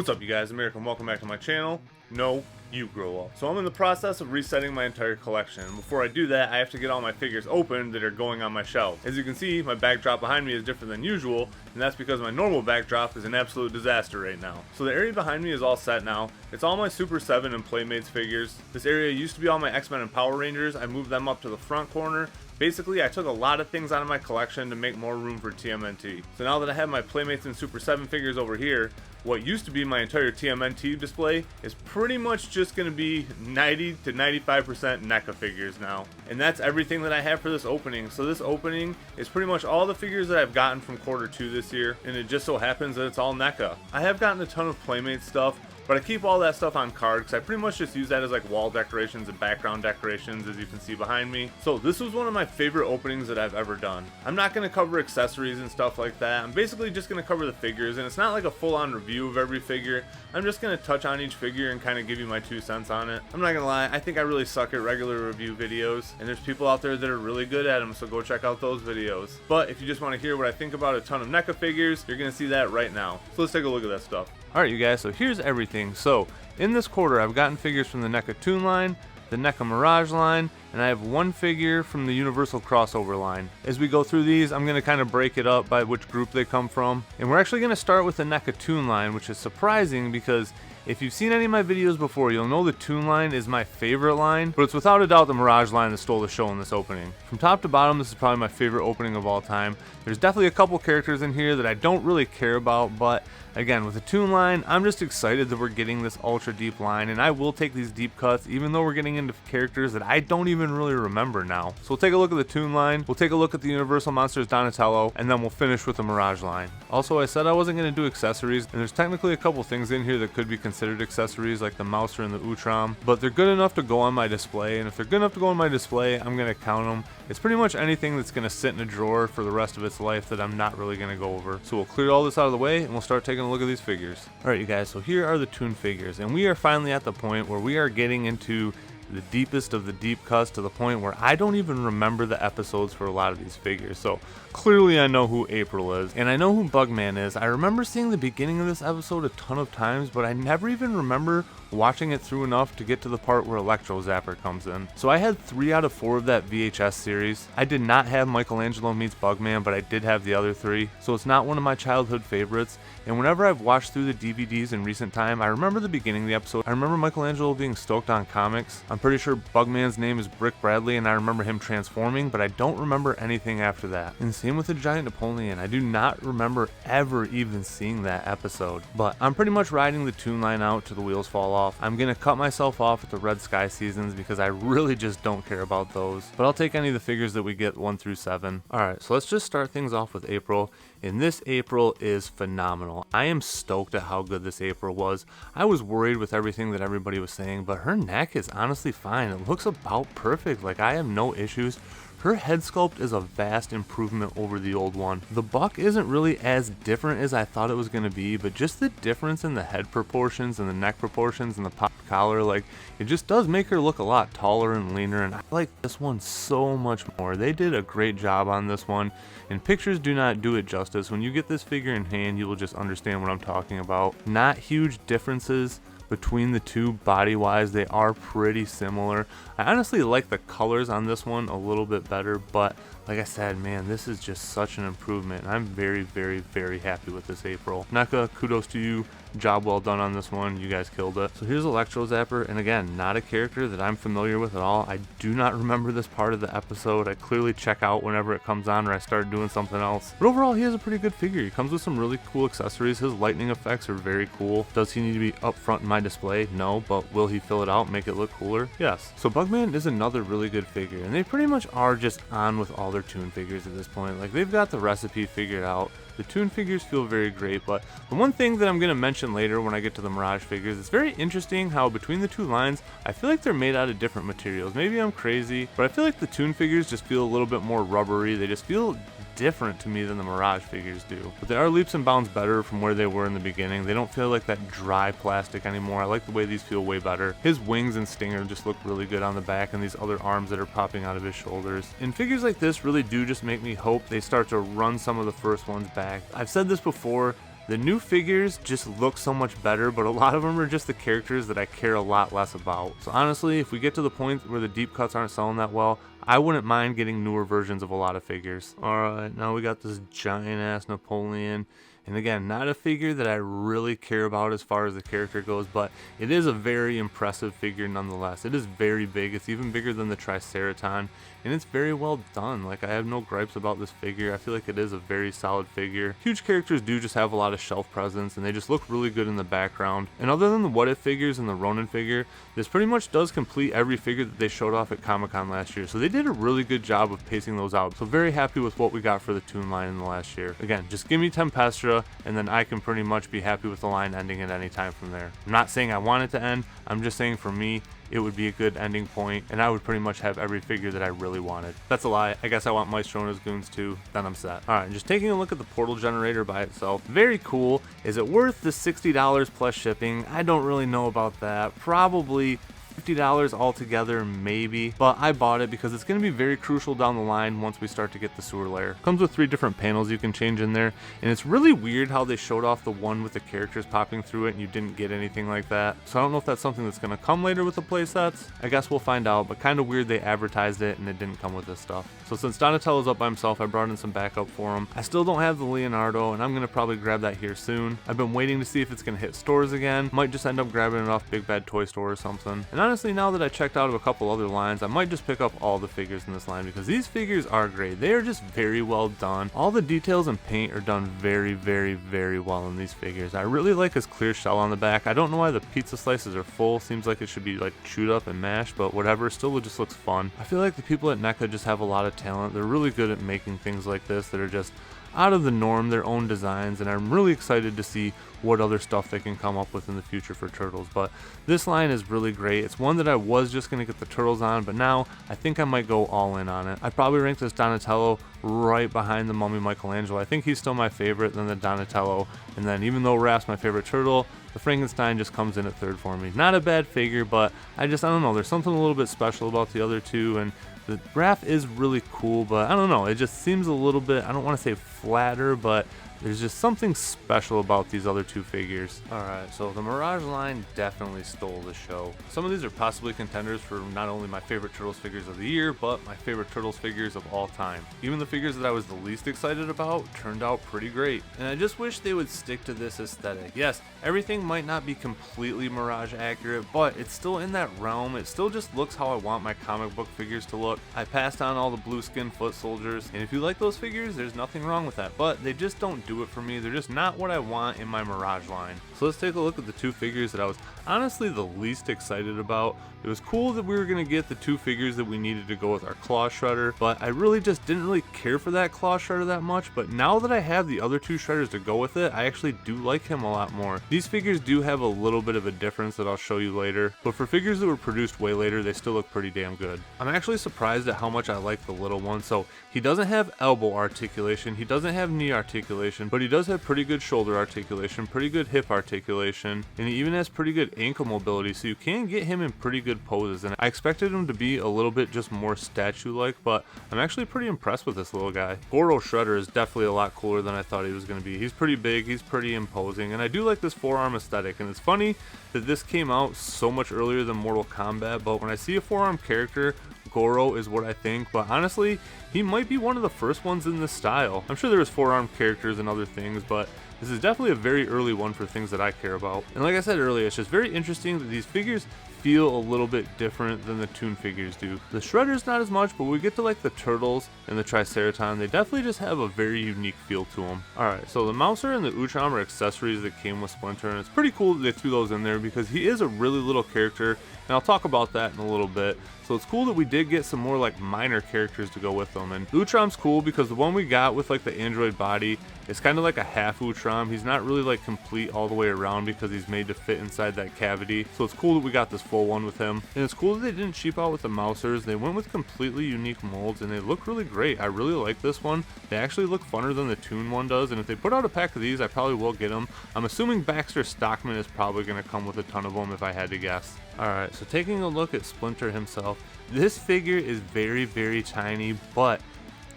What's up, you guys? I'm Eric and welcome back to my channel. No, you grow up. So I'm in the process of resetting my entire collection. Before I do that, I have to get all my figures open that are going on my shelf. As you can see, my backdrop behind me is different than usual, and that's because my normal backdrop is an absolute disaster right now. So the area behind me is all set now. It's all my Super 7 and Playmates figures. This area used to be all my X-Men and Power Rangers. I moved them up to the front corner. Basically, I took a lot of things out of my collection to make more room for TMNT. So now that I have my Playmates and Super 7 figures over here, what used to be my entire TMNT display is pretty much just going to be 90 to 95% NECA figures now. And that's everything that I have for this opening. So this opening is pretty much all the figures that I've gotten from Q2 this year, and it just so happens that it's all NECA. I have gotten a ton of Playmates stuff, but I keep all that stuff on card because I pretty much just use that as like wall decorations and background decorations, as you can see behind me. So this was one of my favorite openings that I've ever done. I'm not going to cover accessories and stuff like that. I'm basically just going to cover the figures, and it's not like a full-on review of every figure. I'm just going to touch on each figure and kind of give you my 2 cents on it. I'm not going to lie, I think I really suck at regular review videos, and there's people out there that are really good at them, so go check out those videos. But if you just want to hear what I think about a ton of NECA figures, you're going to see that right now. So let's take a look at that stuff. Alright, you guys, so here's everything. So in this quarter, I've gotten figures from the NECA Toon line, the NECA Mirage line, and I have one figure from the Universal crossover line. As we go through these, I'm going to kind of break it up by which group they come from. And we're actually going to start with the NECA Toon line, which is surprising because if you've seen any of my videos before, you'll know the Toon line is my favorite line, but it's without a doubt the Mirage line that stole the show in this opening. From top to bottom, this is probably my favorite opening of all time. There's definitely a couple characters in here that I don't really care about, but again, with the Toon line, I'm just excited that we're getting this ultra deep line, and I will take these deep cuts even though we're getting into characters that I don't even really remember now. So we'll take a look at the Toon line, we'll take a look at the Universal Monsters Donatello, and then we'll finish with the Mirage line. Also, I said I wasn't going to do accessories, and there's technically a couple things in here that could be considered accessories, like the Mouser and the Utrom, but they're good enough to go on my display, and if they're good enough to go on my display, I'm going to count them. It's pretty much anything that's going to sit in a drawer for the rest of its life that I'm not really going to go over. So we'll clear all this out of the way, and we'll start taking a look at these figures. Alright, you guys, so here are the Toon figures, and we are finally at the point where we are getting into the deepest of the deep cuts, to the point where I don't even remember the episodes for a lot of these figures. So clearly I know who April is, and I know who Bugman is. I remember seeing the beginning of this episode a ton of times, but I never even remember watching it through enough to get to the part where Electro Zapper comes in. So I had 3 out of 4 of that VHS series. I did not have Michelangelo Meets Bugman, but I did have the other 3, so it's not one of my childhood favorites. And whenever I've watched through the DVDs in recent time, I remember the beginning of the episode. I remember Michelangelo being stoked on comics. I'm pretty sure Bugman's name is Brick Bradley, and I remember him transforming, but I don't remember anything after that. And same with the Giant Napoleon. I do not remember ever even seeing that episode. But I'm pretty much riding the Toon line out till the wheels fall off. I'm gonna cut myself off at the Red Sky seasons because I really just don't care about those. But I'll take any of the figures that we get 1 through 7. Alright, so let's just start things off with April. And this April is phenomenal. I am stoked at how good this April was. I was worried with everything that everybody was saying, but her neck is honestly fine. It looks about perfect. Like, I have no issues. Her head sculpt is a vast improvement over the old one. The buck isn't really as different as I thought it was going to be, but just the difference in the head proportions and the neck proportions and the pop collar, like, it just does make her look a lot taller and leaner, and I like this one so much more. They did a great job on this one, and pictures do not do it justice. When you get this figure in hand, you will just understand what I'm talking about. Not huge differences between the two body wise. They are pretty similar. I honestly like the colors on this one a little bit better, but like I said, man, this is just such an improvement. I'm very, very, very happy with this April. NECA, kudos to you. Job well done on this one. You guys killed it. So here's Electro Zapper, and again, not a character that I'm familiar with at all. I do not remember this part of the episode. I clearly check out whenever it comes on or I start doing something else. But overall, he has a pretty good figure. He comes with some really cool accessories. His lightning effects are very cool. Does he need to be up front in my display? No, but will he fill it out and make it look cooler? Yes. So Bugman is another really good figure, and they pretty much are just on with all their Toon figures at this point. Like, they've got the recipe figured out. The Toon figures feel very great, but the one thing that I'm going to mention later when I get to the Mirage figures, it's very interesting how between the 2 lines, I feel like they're made out of different materials. Maybe I'm crazy, but I feel like the Toon figures just feel a little bit more rubbery. They just feel different to me than the Mirage figures do. But they are leaps and bounds better from where they were in the beginning. They don't feel like that dry plastic anymore. I like the way these feel way better. His wings and stinger just look really good on the back, and these other arms that are popping out of his shoulders. And figures like this really do just make me hope they start to run some of the first ones back. I've said this before, The new figures just look so much better, but a lot of them are just the characters that I care a lot less about. So honestly, if we get to the point where the deep cuts aren't selling that well, I wouldn't mind getting newer versions of a lot of figures. Alright, now we got this giant ass Napoleon. And again, not a figure that I really care about as far as the character goes, but it is a very impressive figure nonetheless. It is very big. It's even bigger than the Triceraton, and it's very well done. Like, I have no gripes about this figure. I feel like it is a very solid figure. Huge characters do just have a lot of shelf presence, and they just look really good in the background. And other than the What If figures and the Ronin figure, this pretty much does complete every figure that they showed off at Comic-Con last year. So they did a really good job of pacing those out. So very happy with what we got for the Toon line in the last year. Again, just give me Tempestra, and then I can pretty much be happy with the line ending at any time from there. I'm not saying I want it to end, I'm just saying for me, it would be a good ending point, and I would pretty much have every figure that I really wanted. That's a lie. I guess I want Maestro and his goons too, then I'm set. Alright, just taking a look at the portal generator by itself. Very cool. Is it worth the $60 plus shipping? I don't really know about that. Probably $50 altogether, maybe, but I bought it because it's going to be very crucial down the line once we start to get the sewer layer. Comes with 3 different panels you can change in there, and it's really weird how they showed off the one with the characters popping through it and you didn't get anything like that. So I don't know if that's something that's going to come later with the playsets. I guess we'll find out, but kind of weird they advertised it and it didn't come with this stuff. So since Donatello's up by himself, I brought in some backup for him. I still don't have the Leonardo, and I'm going to probably grab that here soon. I've been waiting to see if it's going to hit stores again. Might just end up grabbing it off Big Bad Toy Store or something. And honestly, now that I checked out of a couple other lines, I might just pick up all the figures in this line because these figures are great. They are just very well done. All the details and paint are done very, very, very well in these figures. I really like his clear shell on the back. I don't know why the pizza slices are full. Seems like it should be like chewed up and mashed, but whatever, still just looks fun. I feel like the people at NECA just have a lot of talent. They're really good at making things like this that are just out of the norm, their own designs, and I'm really excited to see what other stuff they can come up with in the future for Turtles. But this line is really great. It's one that I was just going to get the Turtles on, but now I think I might go all in on it. I'd probably rank this Donatello right behind the Mummy Michelangelo. I think he's still my favorite than the Donatello, and then even though Raph's my favorite turtle, the Frankenstein just comes in at third for me. Not a bad figure, but I don't know, there's something a little bit special about the other two, and the Raph is really cool, but I don't know, it just seems a little bit, I don't want to say flatter, but there's just something special about these other two figures. Alright, so the Mirage line definitely stole the show. Some of these are possibly contenders for not only my favorite Turtles figures of the year, but my favorite Turtles figures of all time. Even the figures that I was the least excited about turned out pretty great. And I just wish they would stick to this aesthetic. Yes, everything might not be completely Mirage accurate, but it's still in that realm. It still just looks how I want my comic book figures to look. I passed on all the blue skin foot soldiers, and if you like those figures, there's nothing wrong with that, but they just don't do it for me. They're just not what I want in my Mirage line. So let's take a look at the two figures that I was honestly the least excited about. It was cool that we were going to get the two figures that we needed to go with our Claw Shredder, but I really just didn't really care for that Claw Shredder that much. But now that I have the other two Shredders to go with it, I actually do like him a lot more. These figures do have a little bit of a difference that I'll show you later, but for figures that were produced way later, they still look pretty damn good. I'm actually surprised at how much I like the little one. So he doesn't have elbow articulation, he doesn't have knee articulation, but he does have pretty good shoulder articulation, pretty good hip articulation, and he even has pretty good ankle mobility, so you can get him in pretty good poses. And I expected him to be a little bit just more statue-like, but I'm actually pretty impressed with this little guy. Goro Shredder is definitely a lot cooler than I thought he was going to be. He's pretty big, he's pretty imposing, and I do like this forearm aesthetic. And it's funny that this came out so much earlier than Mortal Kombat, but when I see a forearm character, Goro is what I think, but honestly, he might be one of the first ones in this style. I'm sure there was forearm characters and other things, but this is definitely a very early one for things that I care about. And like I said earlier, it's just very interesting that these figures feel a little bit different than the Toon figures do. The Shredder's not as much, but when we get to like the Turtles and the Triceraton, they definitely just have a very unique feel to them. Alright, so the Mouser and the Utrom are accessories that came with Splinter, and it's pretty cool that they threw those in there because he is a really little character, and I'll talk about that in a little bit. So it's cool that we did get some more like minor characters to go with them. And Utrom's cool because the one we got with like the android body is kind of like a half Utrom. He's not really like complete all the way around because he's made to fit inside that cavity. So it's cool that we got this full one with him. And it's cool that they didn't cheap out with the Mousers. They went with completely unique molds and they look really great. I really like this one. They actually look funner than the Toon one does. And if they put out a pack of these, I probably will get them. I'm assuming Baxter Stockman is probably going to come with a ton of them if I had to guess. Alright, so taking a look at Splinter himself, this figure is very, very tiny, but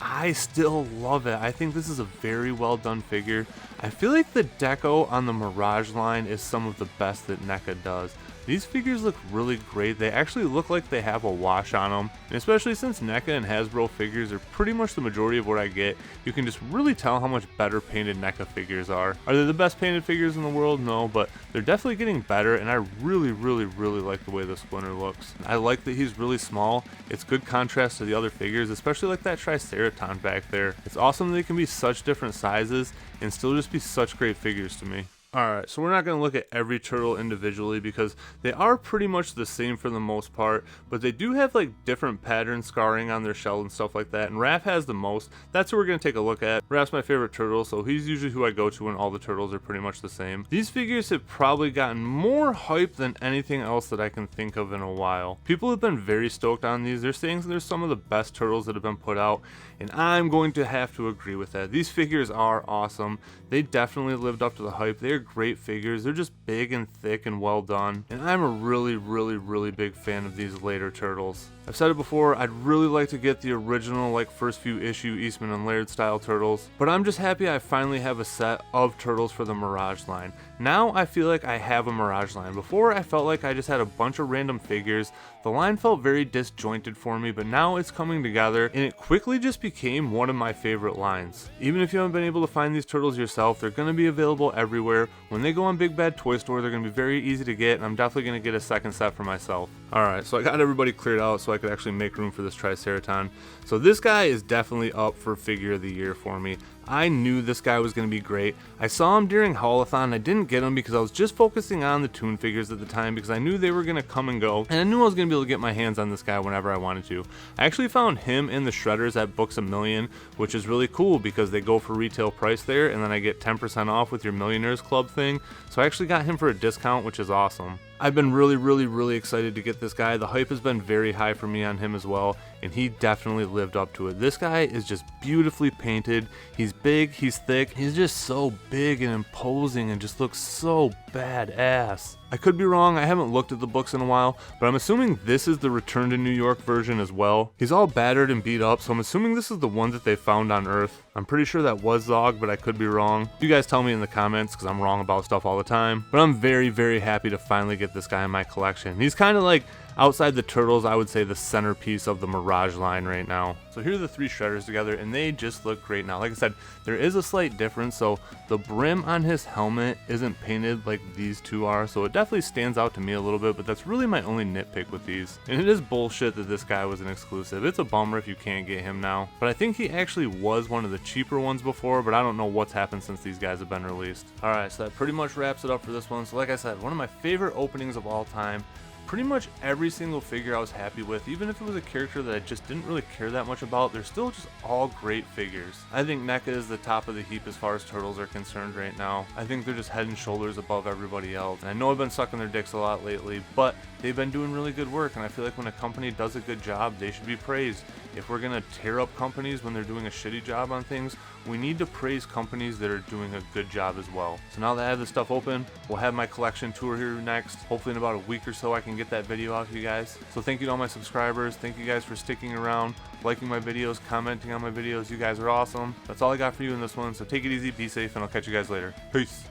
I still love it. I think this is a very well done figure. I feel like the deco on the Mirage line is some of the best that NECA does. These figures look really great. They actually look like they have a wash on them, and especially since NECA and Hasbro figures are pretty much the majority of what I get, you can just really tell how much better painted NECA figures are. Are they the best painted figures in the world? No, but they're definitely getting better, and I really like the way the Splinter looks. I like that he's really small. It's good contrast to the other figures, especially like that Triceratops back there. It's awesome that they can be such different sizes and still just be such great figures to me. Alright, so we're not going to look at every turtle individually because they are pretty much the same for the most part, but they do have like different pattern scarring on their shell and stuff like that, and Raph has the most. That's what we're going to take a look at. Raph's my favorite turtle, so he's usually who I go to when all the turtles are pretty much the same. These figures have probably gotten more hype than anything else that I can think of in a while. People have been very stoked on these. They're saying they're some of the best turtles that have been put out, and I'm going to have to agree with that. These figures are awesome. They definitely lived up to the hype. They're great figures. They're just big and thick and well done, and I'm a really big fan of these later turtles. I've said it before, I'd really like to get the original like first few issue Eastman and Laird style turtles, but I'm just happy I finally have a set of turtles for the Mirage line. Now I feel like I have a Mirage line. Before I felt like I just had a bunch of random figures. The line felt very disjointed for me, but now it's coming together and it quickly just became one of my favorite lines. Even if you haven't been able to find these turtles yourself, they're going to be available everywhere. When they go on Big Bad Toy Store, they're going to be very easy to get, and I'm definitely going to get a second set for myself. Alright, so I got everybody cleared out so I could actually make room for this Triceratops. So this guy is definitely up for figure of the year for me. I knew this guy was going to be great. I saw him during Haulathon. I didn't get him because I was just focusing on the Toon figures at the time because I knew they were going to come and go, and I knew I was going to be able to get my hands on this guy whenever I wanted to. I actually found him and the Shredders at Books A Million, which is really cool because they go for retail price there, and then I get 10% off with your Millionaires Club thing. So I actually got him for a discount, which is awesome. I've been really excited to get this guy. The hype has been very high for me on him as well, and he definitely lived up to it. This guy is just beautifully painted. He's big, he's thick, he's just so big and imposing and just looks so badass. I could be wrong, I haven't looked at the books in a while, but I'm assuming this is the Return to New York version as well. He's all battered and beat up, so I'm assuming this is the one that they found on Earth. I'm pretty sure that was Zog, but I could be wrong. You guys tell me in the comments, because I'm wrong about stuff all the time. But I'm very happy to finally get this guy in my collection. He's kind of like, outside the turtles, I would say the centerpiece of the Mirage line right now. So here are the three Shredders together, and they just look great now. Like I said, there is a slight difference, so the brim on his helmet isn't painted like these two are, so it definitely stands out to me a little bit, but that's really my only nitpick with these. And it is bullshit that this guy was an exclusive. It's a bummer if you can't get him now, but I think he actually was one of the cheaper ones before, but I don't know what's happened since these guys have been released. Alright, so that pretty much wraps it up for this one. So like I said, one of my favorite openings of all time. Pretty much every single figure I was happy with, even if it was a character that I just didn't really care that much about. They're still just all great figures. I think NECA is the top of the heap as far as turtles are concerned right now. I think they're just head and shoulders above everybody else. And I know I've been sucking their dicks a lot lately, but they've been doing really good work, and I feel like when a company does a good job, they should be praised. If we're gonna tear up companies when they're doing a shitty job on things, we need to praise companies that are doing a good job as well. So now that I have this stuff open, we'll have my collection tour here next. Hopefully in about a week or so I can get that video out to you guys. So thank you to all my subscribers. Thank you guys for sticking around, liking my videos, commenting on my videos. You guys are awesome. That's all I got for you in this one. So take it easy, be safe, and I'll catch you guys later. Peace.